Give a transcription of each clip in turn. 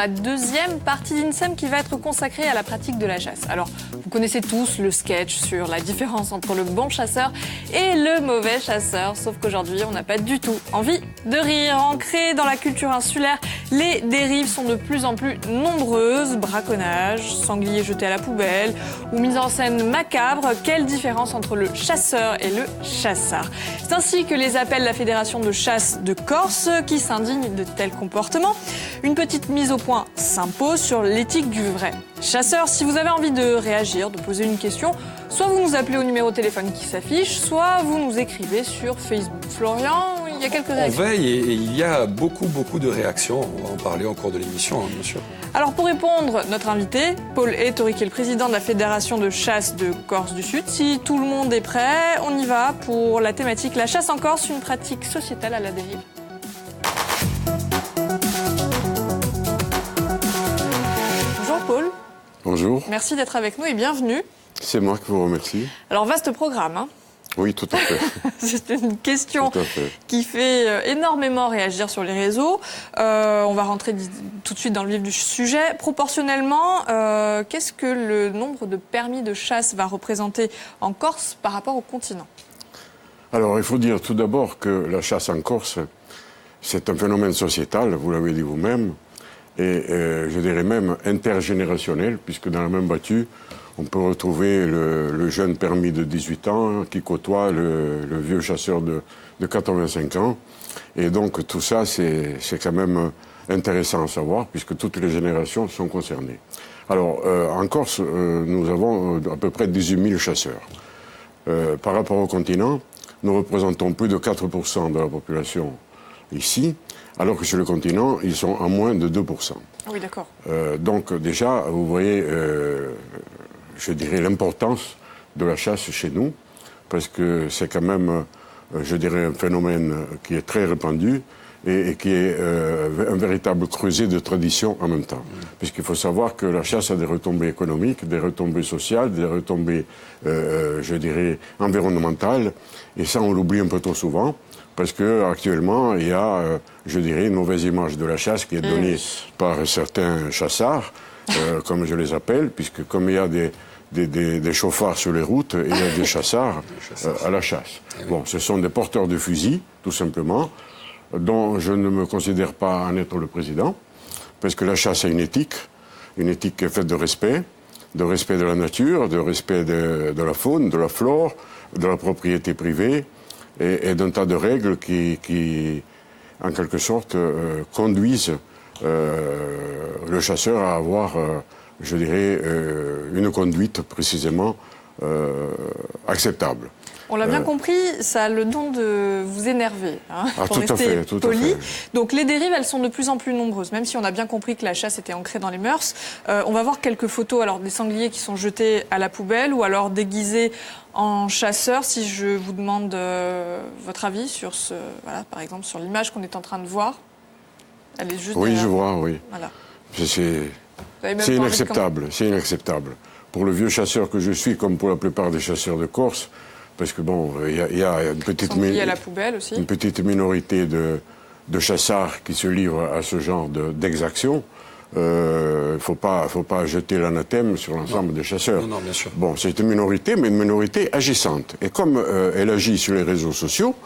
la deuxième partie d'INSEM qui va être consacrée à la pratique de la chasse. Alors, vous connaissez tous le sketch sur la différence entre le bon chasseur et le mauvais chasseur, sauf qu'aujourd'hui, on n'a pas du tout envie de rire. Ancrées dans la culture insulaire, les dérives sont de plus en plus nombreuses. Braconnage, sanglier jeté à la poubelle ou mise en scène macabre. Quelle différence entre le chasseur et le chassard? C'est ainsi que les appelle la Fédération de chasse de Corse qui s'indigne de tels comportements. Une petite mise au point s'impose sur l'éthique du vrai chasseur. Si vous avez envie de réagir, de poser une question, soit vous nous appelez au numéro de téléphone qui s'affiche, soit vous nous écrivez sur Facebook. Florian, il y a quelques réactions. On veille et il y a beaucoup de réactions. On va en parler au cours de l'émission, bien sûr. Alors pour répondre, notre invité, Paul Ettori, qui est le président de la Fédération de chasse de Corse du Sud. Si tout le monde est prêt, on y va pour la thématique la chasse en Corse, une pratique sociétale à la dérive. Bonjour Paul. Bonjour. Merci d'être avec nous et bienvenue. C'est moi qui vous remercie. Alors vaste programme, hein. Oui, tout à fait. C'est une question qui fait énormément réagir sur les réseaux. On va rentrer tout de suite dans le vif du sujet. Proportionnellement, qu'est-ce que le nombre de permis de chasse va représenter en Corse par rapport au continent? Alors, il faut dire tout d'abord que la chasse en Corse, c'est un phénomène sociétal, vous l'avez dit vous-même, et je dirais même intergénérationnel, puisque dans la même battue, on peut retrouver le jeune permis de 18 ans qui côtoie le vieux chasseur de 85 ans. Et donc tout ça, c'est quand même intéressant à savoir, puisque toutes les générations sont concernées. Alors, en Corse, nous avons à peu près 18 000 chasseurs. Par rapport au continent, nous représentons plus de 4% de la population ici, alors que sur le continent, ils sont à moins de 2%. Oui, d'accord. Donc déjà, vous voyez, je dirais, l'importance de la chasse chez nous, parce que c'est quand même, je dirais, un phénomène qui est très répandu et qui est un véritable creuset de tradition en même temps. Puisqu'il faut savoir que la chasse a des retombées économiques, des retombées sociales, des retombées, je dirais, environnementales, et ça, on l'oublie un peu trop souvent. Parce qu'actuellement, il y a, je dirais, une mauvaise image de la chasse qui est donnée par certains chassards, comme je les appelle, puisque comme il y a des chauffards sur les routes, il y a des chassards à la chasse. Bon, ce sont des porteurs de fusils, tout simplement, dont je ne me considère pas en être le président, parce que la chasse a une éthique qui est faite de respect de la nature, de respect de la faune, de la flore, de la propriété privée, et d'un tas de règles qui en quelque sorte, conduisent le chasseur à avoir, je dirais, une conduite précisément acceptable. On l'a bien compris, ça a le don de vous énerver, hein, pour rester poli. Donc les dérives, elles sont de plus en plus nombreuses, même si on a bien compris que la chasse était ancrée dans les mœurs. On va voir quelques photos, alors des sangliers qui sont jetés à la poubelle ou alors déguisés en chasseurs. Si je vous demande votre avis sur ce, voilà, par exemple, sur l'image qu'on est en train de voir. Elle est juste derrière. Je vois, oui. Voilà. C'est inacceptable, c'est inacceptable. Pour le vieux chasseur que je suis, comme pour la plupart des chasseurs de Corse, parce que bon, il y a une petite minorité de chassards qui se livrent à ce genre d'exactions. Il faut pas jeter l'anathème sur l'ensemble des chasseurs. Non, bien sûr. Bon, c'est une minorité, mais une minorité agissante. Et comme elle agit sur les réseaux sociaux,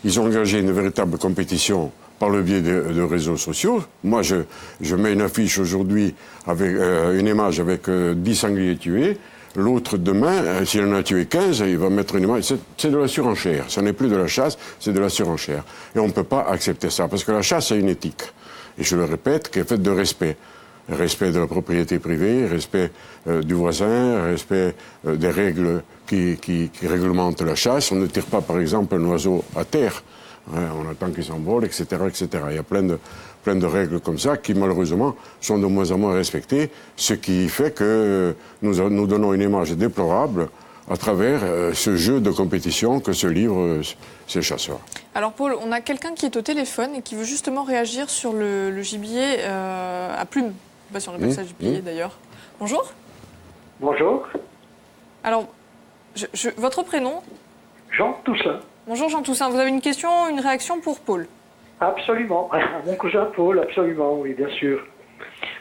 ils ont engagé une véritable compétition par le biais de réseaux sociaux. Moi, je mets une affiche aujourd'hui avec une image avec 10 sangliers tués. L'autre, demain, s'il en a tué 15, il va mettre une image. C'est de la surenchère. Ce n'est plus de la chasse, c'est de la surenchère. Et on ne peut pas accepter ça, parce que la chasse a une éthique. Et je le répète, qui est faite de respect. Respect de la propriété privée, respect du voisin, respect des règles qui réglementent la chasse. On ne tire pas, par exemple, un oiseau à terre. On attend qu'il s'envole, etc., etc. Il y a plein de règles comme ça qui, malheureusement, sont de moins en moins respectées, ce qui fait que nous donnons une image déplorable à travers ce jeu de compétition que se livrent ces chasseurs. Alors Paul, on a quelqu'un qui est au téléphone et qui veut justement réagir sur le gibier à plumes. Je ne sais pas si on appelle ça gibier d'ailleurs. Bonjour. Bonjour. Alors, votre prénom? Jean Toussaint. Bonjour Jean Toussaint, vous avez une question, une réaction pour Paul? Absolument. Mon cousin Paul, absolument, oui, bien sûr.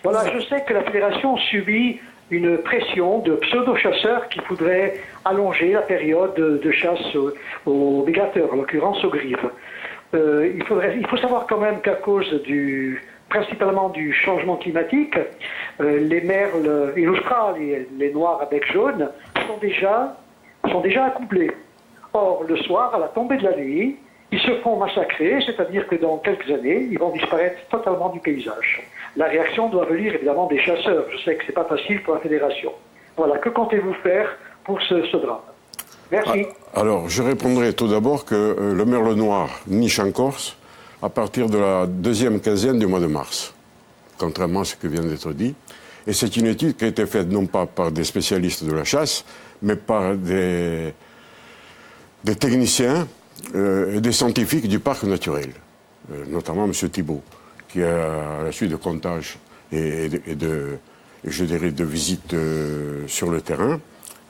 Voilà, je sais que la fédération subit une pression de pseudo-chasseurs qui voudraient allonger la période de chasse aux migrateurs, en l'occurrence aux grives. Il faut savoir quand même qu'à cause principalement du changement climatique, les merles illustrales, les noirs à bec jaune, sont déjà accouplés. Or, le soir, à la tombée de la nuit, ils se font massacrer, c'est-à-dire que dans quelques années, ils vont disparaître totalement du paysage. La réaction doit venir évidemment des chasseurs. Je sais que ce n'est pas facile pour la fédération. Voilà, que comptez-vous faire pour ce drame? Merci. Alors, je répondrai tout d'abord que le merle noir niche en Corse à partir de la deuxième quinzaine du mois de mars, contrairement à ce que vient d'être dit. Et c'est une étude qui a été faite non pas par des spécialistes de la chasse, mais par des techniciens et des scientifiques du parc naturel, notamment M. Thibault, qui, à la suite de comptages et je dirais, de visites sur le terrain,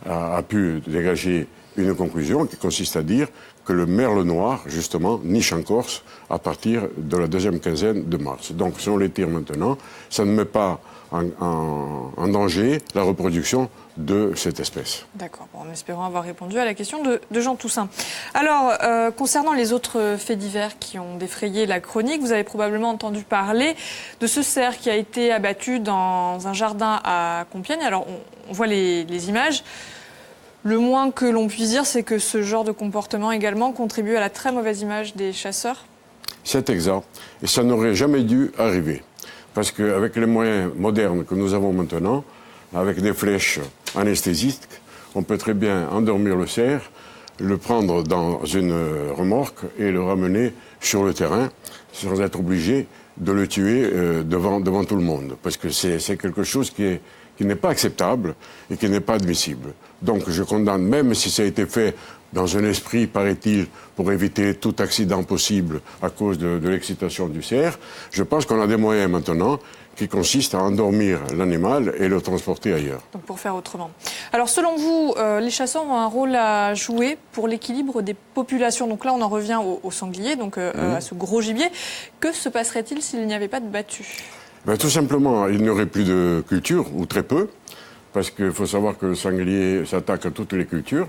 a pu dégager une conclusion qui consiste à dire que le merle noir, justement, niche en Corse à partir de la deuxième quinzaine de mars. Donc, si on les tire maintenant, ça ne met pas en danger la reproduction de cette espèce. D'accord, bon, en espérant avoir répondu à la question de Jean Toussaint. Alors, concernant les autres faits divers qui ont défrayé la chronique, vous avez probablement entendu parler de ce cerf qui a été abattu dans un jardin à Compiègne. Alors, on voit les images. Le moins que l'on puisse dire, c'est que ce genre de comportement également contribue à la très mauvaise image des chasseurs. C'est exact. Et ça n'aurait jamais dû arriver. Parce qu'avec les moyens modernes que nous avons maintenant, avec des flèches anesthésistes, on peut très bien endormir le cerf, le prendre dans une remorque et le ramener sur le terrain sans être obligé de le tuer devant tout le monde. Parce que c'est quelque chose qui n'est pas acceptable et qui n'est pas admissible. Donc je condamne, même si ça a été fait dans un esprit, paraît-il, pour éviter tout accident possible à cause de l'excitation du cerf, je pense qu'on a des moyens maintenant qui consistent à endormir l'animal et le transporter ailleurs. Donc pour faire autrement. Alors selon vous, les chasseurs ont un rôle à jouer pour l'équilibre des populations. Donc là, on en revient au sanglier, donc à ce gros gibier. Que se passerait-il s'il n'y avait pas de battu ? Ben, tout simplement, il n'y aurait plus de culture, ou très peu, parce qu'il faut savoir que le sanglier s'attaque à toutes les cultures.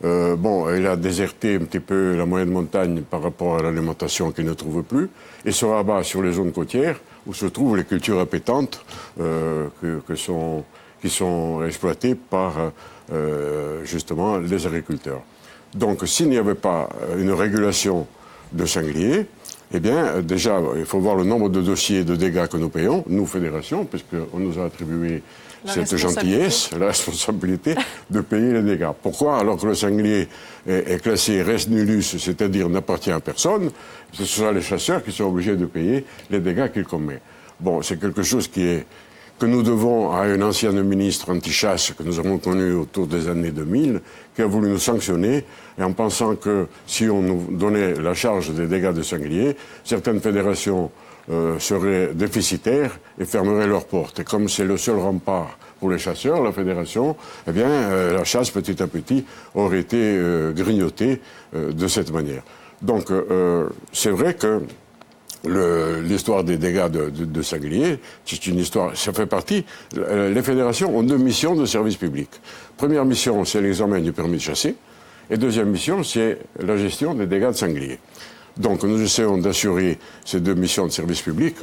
Il a déserté un petit peu la moyenne montagne par rapport à l'alimentation qu'il ne trouve plus, et se rabat sur les zones côtières où se trouvent les cultures appétantes qui sont exploitées par justement les agriculteurs. Donc s'il n'y avait pas une régulation de sangliers, eh bien, déjà, il faut voir le nombre de dossiers de dégâts que nous payons, nous, fédération, puisqu'on nous a attribué cette gentillesse, la responsabilité de payer les dégâts. Pourquoi, alors que le sanglier est classé res nullus, c'est-à-dire n'appartient à personne, ce sont les chasseurs qui sont obligés de payer les dégâts qu'ils commettent. Bon, c'est quelque chose que nous devons à un ancien ministre anti-chasse que nous avons connu autour des années 2000, qui a voulu nous sanctionner, et en pensant que si on nous donnait la charge des dégâts de sanglier, certaines fédérations seraient déficitaires et fermeraient leurs portes. Et comme c'est le seul rempart pour les chasseurs, la fédération, eh bien, la chasse, petit à petit, aurait été grignotée de cette manière. Donc, c'est vrai que l'histoire des dégâts de sanglier, c'est une histoire, ça fait partie. Les fédérations ont deux missions de service public. Première mission, c'est l'examen du permis de chasser. Et deuxième mission, c'est la gestion des dégâts de sanglier. Donc nous essayons d'assurer ces deux missions de service public,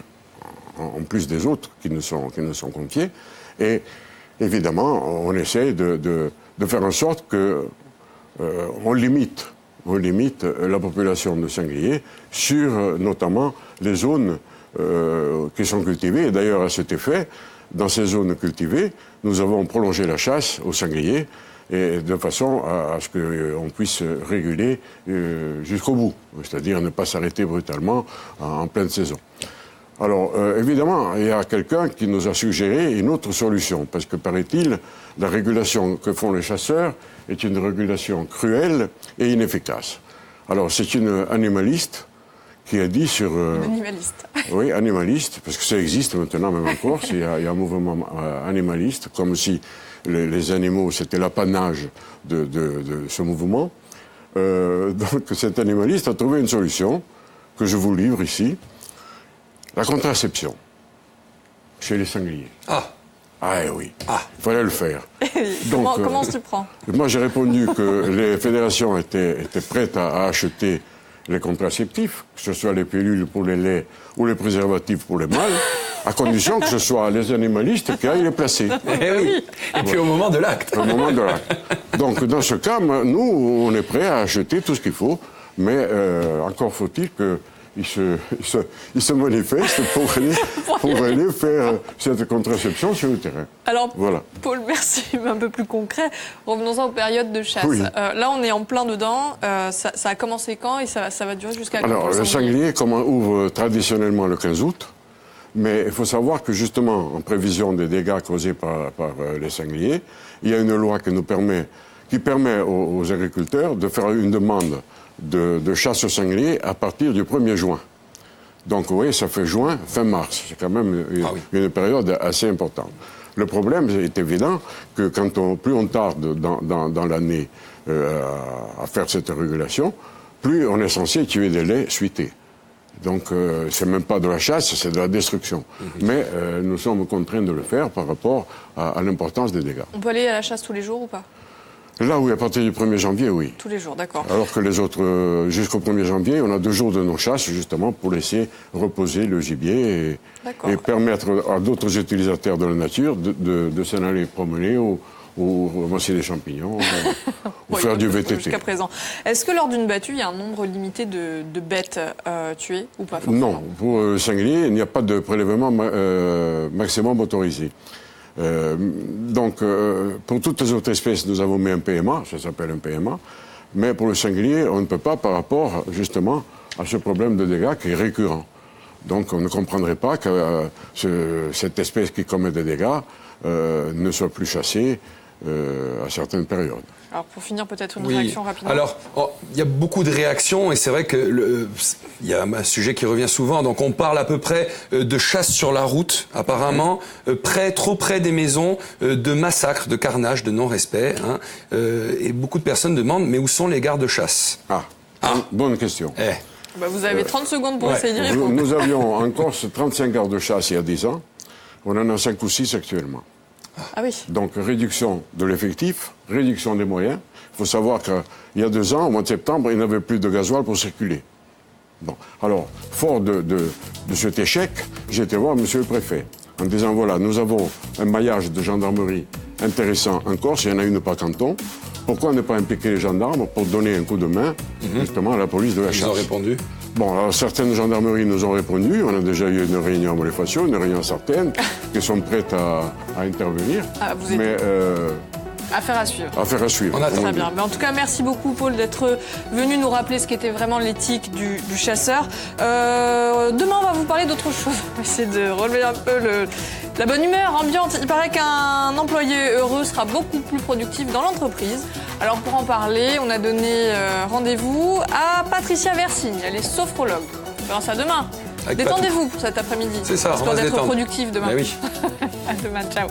en plus des autres qui nous sont confiées. Et évidemment, on essaie de faire en sorte qu'on limite la population de sangliers sur notamment les zones qui sont cultivées. Et d'ailleurs, à cet effet, dans ces zones cultivées, nous avons prolongé la chasse aux sangliers et de façon à ce qu'on puisse réguler jusqu'au bout, c'est-à-dire ne pas s'arrêter brutalement en pleine saison. Alors, évidemment, il y a quelqu'un qui nous a suggéré une autre solution, parce que, paraît-il, la régulation que font les chasseurs est une régulation cruelle et inefficace. Alors, c'est une animaliste qui a dit sur... Animaliste. Oui, animaliste, parce que ça existe maintenant, même en Corse, il y a un mouvement animaliste, comme si les animaux, c'était l'apanage de ce mouvement. Donc, cet animaliste a trouvé une solution que je vous livre ici. La contraception. chez les sangliers. Ah, Ah oui, il fallait le faire. Comment on s'y prend? Moi, j'ai répondu que les fédérations étaient prêtes à acheter les contraceptifs, que ce soit les pilules pour les laits ou les préservatifs pour les mâles, à condition que ce soit les animalistes qui aillent les placer. eh oui. Et puis au moment de l'acte. Au moment de l'acte. Donc, dans ce cas, nous, on est prêts à acheter tout ce qu'il faut, mais encore faut-il qu'ils se manifestent pour venir faire cette contraception sur le terrain. Alors, voilà. Paul, merci, mais un peu plus concret. Revenons-en aux périodes de chasse. Oui. Là, on est en plein dedans. Ça a commencé quand et ça va durer jusqu'à quand? Alors, le sanglier ouvre traditionnellement le 15 août, mais il faut savoir que justement, en prévision des dégâts causés par les sangliers, il y a une loi qui permet aux agriculteurs de faire une demande de chasse au sanglier à partir du 1er juin. Donc, vous voyez, ça fait juin, fin mars. C'est quand même une période assez importante. Le problème est évident que plus on tarde dans l'année à faire cette régulation, plus on est censé tuer des laits suités. Donc, c'est même pas de la chasse, c'est de la destruction. Mais nous sommes contraints de le faire par rapport à l'importance des dégâts. On peut aller à la chasse tous les jours ou pas? Là, oui, à partir du 1er janvier, oui. Tous les jours, d'accord. Alors que les autres, jusqu'au 1er janvier, on a 2 jours de non-chasse, justement, pour laisser reposer le gibier et permettre à d'autres utilisateurs de la nature de s'en aller promener ou ramasser des champignons ou faire du VTT. Jusqu'à présent. Est-ce que lors d'une battue, il y a un nombre limité de bêtes tuées ou pas forcément? Non, pour le sanglier, il n'y a pas de prélèvement maximum autorisé. Donc, pour toutes les autres espèces, nous avons mis un PMA, ça s'appelle un PMA, mais pour le sanglier, on ne peut pas par rapport, justement, à ce problème de dégâts qui est récurrent. Donc, on ne comprendrait pas que cette espèce qui commet des dégâts ne soit plus chassée à certaines périodes. Alors, pour finir, peut-être une réaction rapidement. Alors, il y a beaucoup de réactions et c'est vrai que il y a un sujet qui revient souvent. Donc, on parle à peu près de chasse sur la route, apparemment, trop près des maisons, de massacres, de carnage, de non-respect. Hein, et beaucoup de personnes demandent, mais où sont les gardes-chasse? Bonne question. Vous avez 30 secondes pour essayer d'y répondre. Nous avions en Corse 35 gardes-chasse il y a 10 ans. On en a 5 ou 6 actuellement. Ah oui. Donc, réduction de l'effectif, réduction des moyens. Il faut savoir qu'il y a 2 ans, au mois de septembre, il n'y avait plus de gasoil pour circuler. Bon. Alors, fort de cet échec, j'ai été voir M. le Préfet en disant, voilà, nous avons un maillage de gendarmerie intéressant en Corse, il y en a une par canton. Pourquoi ne pas impliquer les gendarmes pour donner un coup de main, justement, à la police de la chasse? Ils ont répondu? Bon, alors certaines gendarmeries nous ont répondu. On a déjà eu une réunion à Moléfation, une réunion certaine, qui sont prêtes à intervenir. Mais affaire à suivre. Affaire à suivre. Très bien. Mais en tout cas, merci beaucoup, Paul, d'être venu nous rappeler ce qu'était vraiment l'éthique du chasseur. Demain, on va vous parler d'autre chose. On va essayer de relever un peu la bonne humeur ambiante. Il paraît qu'un employé heureux sera beaucoup plus productif dans l'entreprise. Alors, pour en parler, on a donné rendez-vous à Patricia Versigne. Elle est sophrologue. On verra ça demain. Détendez-vous cet après-midi. C'est ça, on va se d'être détendre. productif demain. Mais oui. À demain, ciao.